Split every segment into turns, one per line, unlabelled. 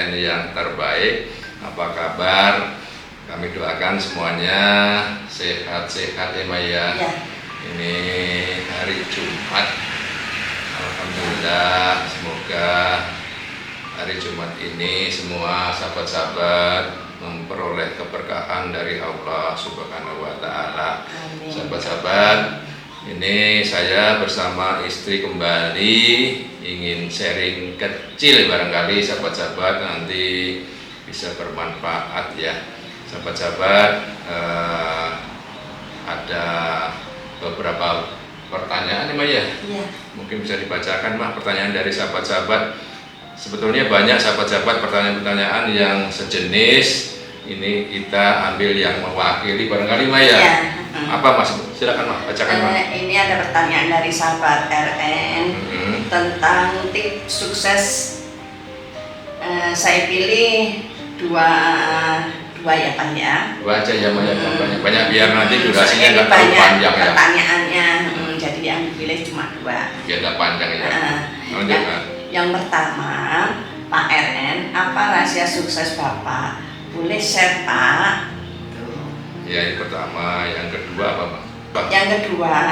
pesantren yang terbaik. Apa kabar? Kami doakan semuanya sehat-sehat ya Maya.
Ya.
Ini hari Jumat. Alhamdulillah, semoga hari Jumat ini semua sahabat-sahabat memperoleh keberkahan dari Allah Subhanahu wa Ta'ala.
Amin.
Sahabat-sahabat, ini saya bersama istri kembali ingin sharing kecil, barangkali sahabat-sahabat nanti bisa bermanfaat ya. Sahabat-sahabat, ada beberapa pertanyaan nih Maya.
Iya.
Mungkin bisa dibacakan Mah pertanyaan dari sahabat-sahabat. Sebetulnya banyak sahabat-sahabat pertanyaan-pertanyaan yang sejenis. Ini kita ambil yang mewakili barangkali Maya.
Iya.
Apa Mas? Silakan Mas, bacakan Mas.
Ini ada pertanyaan dari sahabat RN tentang tips sukses. Saya pilih dua ya Pak ya.
Dua aja ya Maya, banyak biar nanti durasinya nggak terlalu
banyak
panjang ya.
pertanyaannya, jadi yang dipilih cuma dua.
Biar nggak panjang ya.
Yang pertama, Pak RN, apa rahasia sukses Bapak? Boleh share Pak?
Ya, yang pertama, yang kedua apa Pak?
Yang kedua,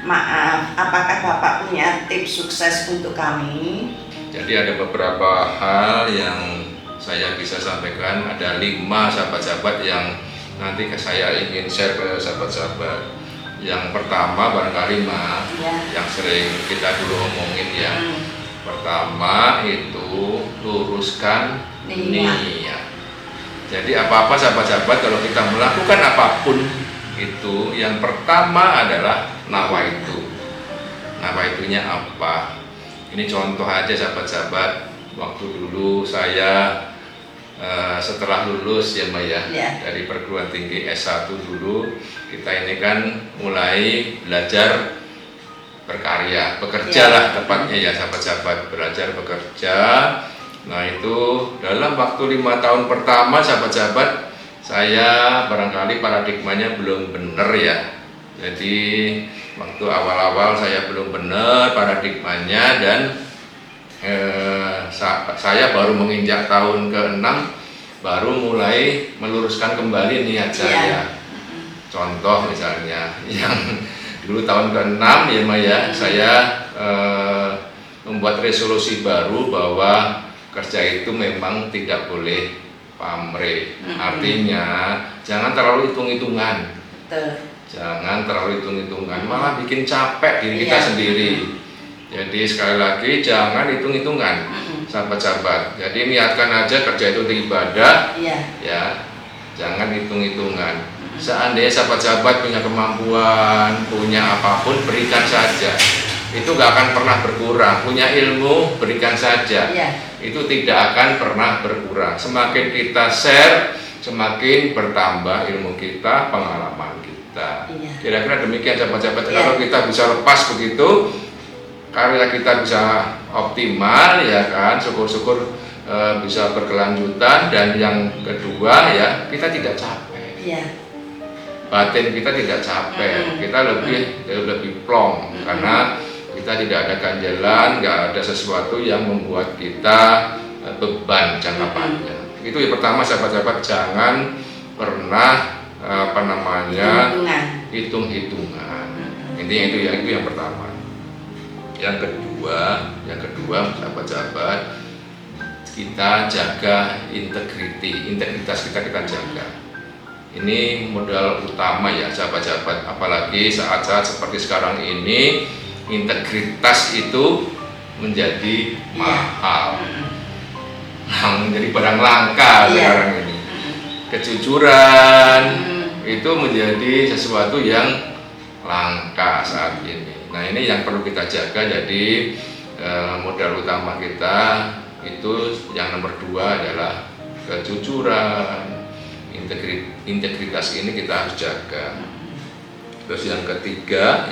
maaf, apakah Bapak punya tips sukses untuk kami?
Jadi ada beberapa hal yang saya bisa sampaikan. Ada 5 sahabat-sahabat yang nanti saya ingin share ke sahabat-sahabat. Yang pertama barangkali Mah, yang sering kita dulu omongin ya. Pertama itu luruskan niat. Jadi apa-apa sahabat-sahabat kalau kita melakukan apapun itu, yang pertama adalah nawaitu. Nawaitunya apa? Ini contoh aja sahabat-sahabat. Waktu dulu saya setelah lulus ya Maya, dari perguruan tinggi S1 dulu, kita ini kan mulai belajar berkarya, bekerja lah tepatnya ya sahabat-sahabat, belajar bekerja. Nah itu dalam waktu 5 tahun pertama sahabat-sahabat, saya barangkali paradigmanya belum benar ya. Jadi waktu awal-awal saya belum benar paradigmanya, dan saya baru menginjak tahun ke-6 baru mulai meluruskan kembali niat saya. Contoh misalnya yang dulu tahun ke-6 ya Maya, saya membuat resolusi baru bahwa kerja itu memang tidak boleh pamrih. Artinya jangan terlalu hitung-hitungan. Jangan terlalu hitung-hitungan, malah bikin capek diri kita sendiri. Jadi sekali lagi jangan hitung-hitungan sahabat-sahabat. Jadi niatkan aja kerja itu untuk ibadah, ya, jangan hitung-hitungan. Seandainya sahabat-sahabat punya kemampuan, punya apapun, berikan saja. Itu gak akan pernah berkurang. Punya ilmu, berikan saja. Itu tidak akan pernah berkurang. Semakin kita share, semakin bertambah ilmu kita, pengalaman kita. Kira-kira demikian sahabat-sahabat. Kalau kita bisa lepas begitu, karya kita bisa optimal ya kan, syukur-syukur bisa berkelanjutan. Dan yang kedua ya, kita tidak capek. Batin kita tidak capek, kita lebih plong karena kita tidak ada ganjalan, nggak ada sesuatu yang membuat kita beban jangka panjang. Itu yang pertama sahabat-sahabat, jangan pernah hitung-hitungan. Intinya itu yang pertama. Yang kedua sahabat-sahabat, kita jaga integritas kita jaga. Ini modal utama ya sahabat-sahabat, apalagi saat-saat seperti sekarang ini, integritas itu menjadi mahal, menjadi barang langka sekarang ini. Kejujuran itu menjadi sesuatu yang langka saat ini. Nah ini yang perlu kita jaga. Jadi modal utama kita itu yang nomor 2 adalah kejujuran, integritas ini kita harus jaga. Terus yang ketiga,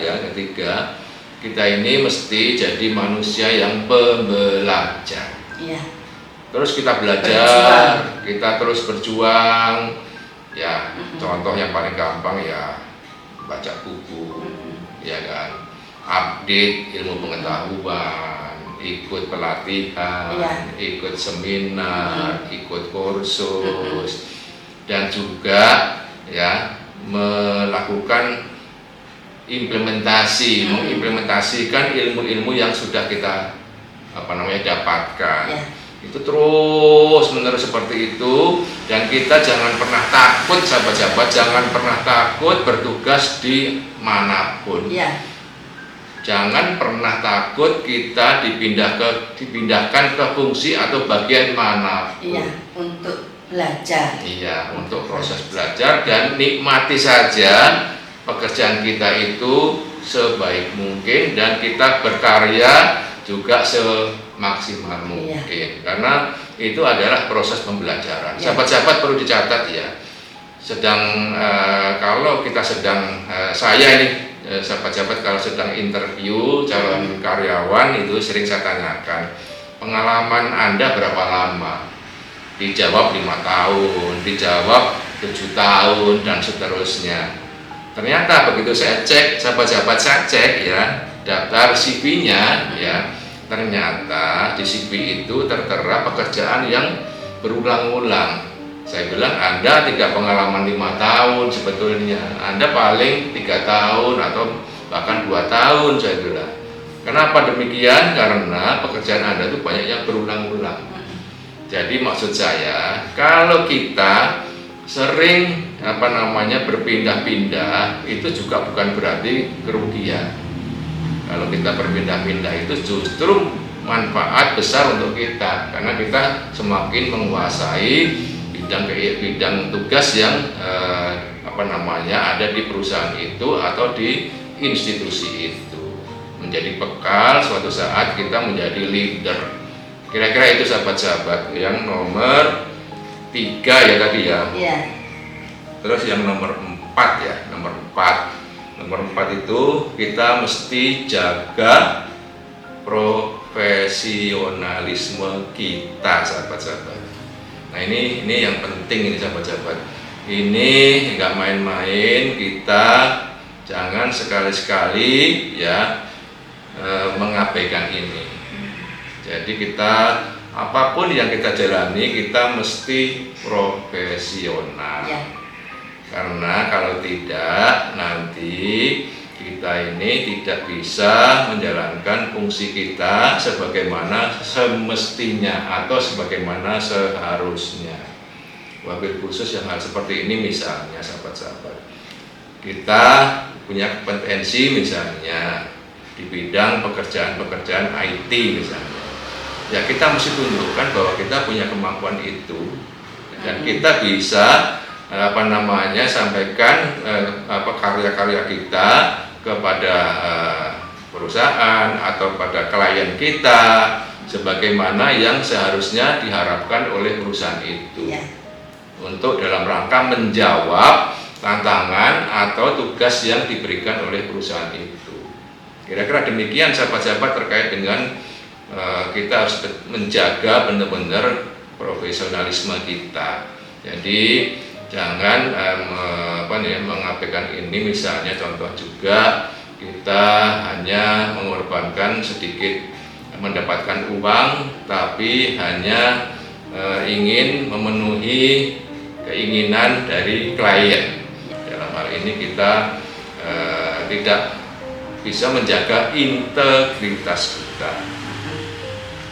kita ini mesti jadi manusia yang pembelajar. Terus kita belajar, kita terus berjuang. Ya, contoh yang paling gampang ya baca buku, ya kan, update ilmu pengetahuan, ikut pelatihan,
Iya.
ikut seminar, ikut kursus, dan juga ya melakukan implementasi, mengimplementasikan ilmu-ilmu yang sudah kita dapatkan.
Ya.
Itu terus menerus seperti itu, dan kita jangan pernah takut, sahabat-sahabat, jangan pernah takut bertugas di manapun.
Ya.
Jangan pernah takut kita dipindahkan ke fungsi atau bagian manapun.
Iya, untuk belajar.
Iya, untuk proses belajar, dan nikmati saja pekerjaan kita itu sebaik mungkin, dan kita berkarya juga semaksimal mungkin.
Iya.
Karena itu adalah proses pembelajaran.
Iya.
Sahabat-sahabat perlu dicatat ya. Kalau kita sedang saya nih sahabat-sahabat, kalau sedang interview calon karyawan, itu sering saya tanyakan, pengalaman Anda berapa lama? Dijawab 5 tahun, dijawab 7 tahun, dan seterusnya. Ternyata begitu saya cek, sahabat-sahabat, saya cek ya daftar CV-nya ya, ternyata di CV itu tertera pekerjaan yang berulang-ulang. Saya bilang, Anda tidak pengalaman 5 tahun sebetulnya, Anda paling 3 tahun atau bahkan 2 tahun, saya bilang. Kenapa demikian? Karena pekerjaan Anda itu banyak yang berulang-ulang. Jadi maksud saya, kalau kita sering berpindah-pindah, itu juga bukan berarti kerugian. Kalau kita berpindah-pindah itu justru manfaat besar untuk kita, karena kita semakin menguasai bidang tugas yang ada di perusahaan itu atau di institusi itu, menjadi bekal suatu saat kita menjadi leader. Kira-kira itu sahabat-sahabat. Yang nomor 3 ya tadi ya.
Iya.
Terus yang nomor 4 ya, nomor 4 itu kita mesti jaga profesionalisme kita, sahabat-sahabat. Nah ini yang penting ini, sahabat-sahabat. Ini nggak main-main, kita jangan sekali-sekali ya mengabaikan ini. Jadi kita apapun yang kita jalani, kita mesti profesional.
Ya.
Karena kalau tidak, nanti kita ini tidak bisa menjalankan fungsi kita sebagaimana semestinya atau sebagaimana seharusnya. Wabil khusus yang hal seperti ini, misalnya sahabat-sahabat, kita punya kompetensi misalnya di bidang pekerjaan IT misalnya, ya kita mesti tunjukkan bahwa kita punya kemampuan itu, dan kita bisa sampaikan karya-karya kita kepada perusahaan atau pada klien kita sebagaimana yang seharusnya diharapkan oleh perusahaan itu.
Ya.
Untuk dalam rangka menjawab tantangan atau tugas yang diberikan oleh perusahaan itu. Kira-kira demikian sahabat-sahabat terkait dengan kita harus menjaga benar-benar profesionalisme kita. Jadi jangan mengabaikan ini. Misalnya contoh juga, kita hanya mengorbankan sedikit mendapatkan uang, tapi hanya ingin memenuhi keinginan dari klien. Dalam hal ini kita tidak bisa menjaga integritas kita.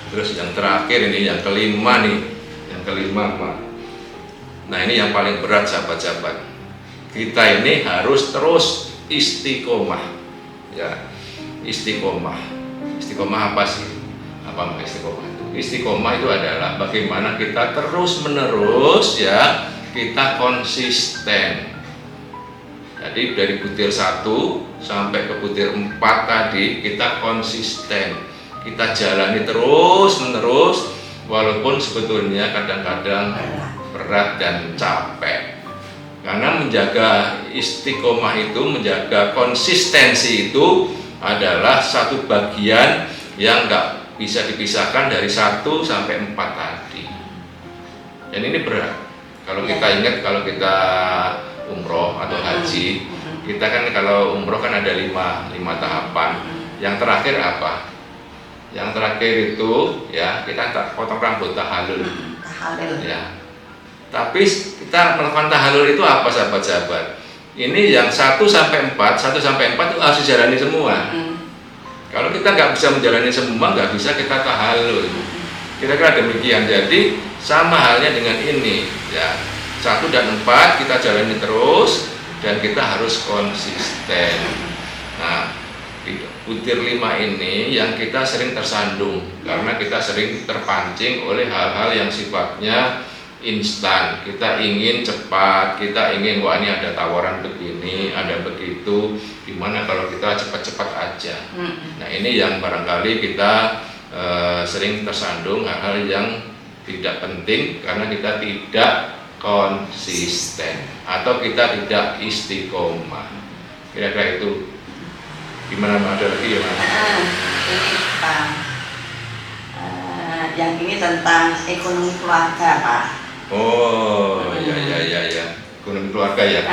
Terus yang terakhir ini, yang kelima Pak. Nah ini yang paling berat sahabat-sahabat. Kita ini harus terus istiqomah. Ya, istiqomah. Istiqomah apa sih? Apa istiqomah itu? Istiqomah itu adalah bagaimana kita terus menerus ya, kita konsisten. Jadi dari butir 1 sampai ke butir 4 tadi kita konsisten. Kita jalani terus menerus, walaupun sebetulnya kadang-kadang berat dan capek. Karena menjaga istiqomah itu, menjaga konsistensi itu adalah satu bagian yang nggak bisa dipisahkan dari 1 sampai 4 tadi. Dan ini berat. Kalau kita ingat, kalau kita umroh atau haji, kita kan kalau umroh kan ada 5 tahapan. Yang terakhir apa? Yang terakhir itu ya kita potong rambut tahalul.
Tahalul.
Ya. Tapi kita melakukan tahalul itu apa sahabat-sahabat? Ini yang 1 sampai 4 itu harus dijalani semua. Kalau kita nggak bisa menjalani semua, nggak bisa kita tahalul. Kira-kira demikian. Jadi sama halnya dengan ini. Ya, 1 dan 4 kita jalani terus dan kita harus konsisten. Nah, butir 5 ini yang kita sering tersandung karena kita sering terpancing oleh hal-hal yang sifatnya instan. Kita ingin cepat, kita ingin wah ini ada tawaran begini, ada begitu, gimana kalau kita cepat-cepat aja. Nah ini yang barangkali kita sering tersandung hal-hal yang tidak penting karena kita tidak konsisten atau kita tidak istiqomah. Kira-kira itu gimana, ada lagi ya Mas?
Ini Pak, yang ini tentang ekonomi keluarga Pak.
Oh, ya. Ekonomi keluarga ya.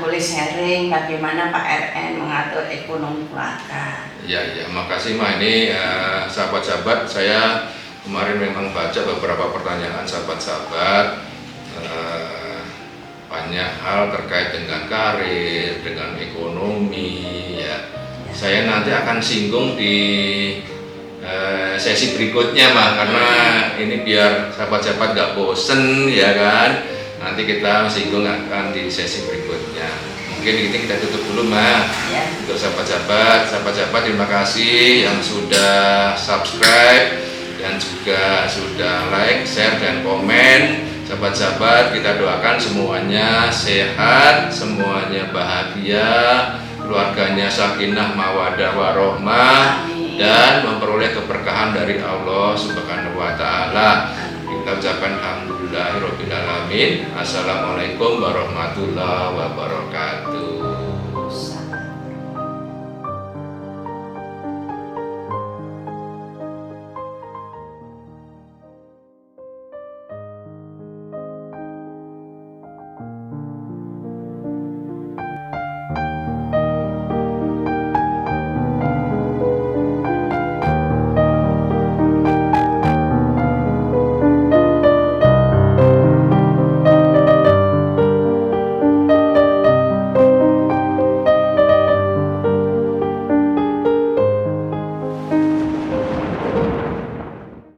Boleh sharing bagaimana Pak RN mengatur ekonomi keluarga.
Ya, makasih Ma. Ini sahabat-sahabat, saya kemarin memang baca beberapa pertanyaan sahabat-sahabat, banyak hal terkait dengan karir, dengan ekonomi. Ya, saya nanti akan singgung di sesi berikutnya mah, karena ini biar sahabat-sahabat gak bosen ya kan. Nanti kita singgung akan di sesi berikutnya. Mungkin ini kita tutup dulu mah ya. Untuk sahabat-sahabat terima kasih yang sudah subscribe dan juga sudah like, share dan komen. Sahabat-sahabat, kita doakan semuanya sehat, semuanya bahagia, keluarganya sakinah mawaddah warohmah dan memperoleh keberkahan dari Allah Subhanahu wa taala. Kita ucapkan alhamdulillahirabbil alamin. Assalamualaikum warahmatullahi wabarakatuh.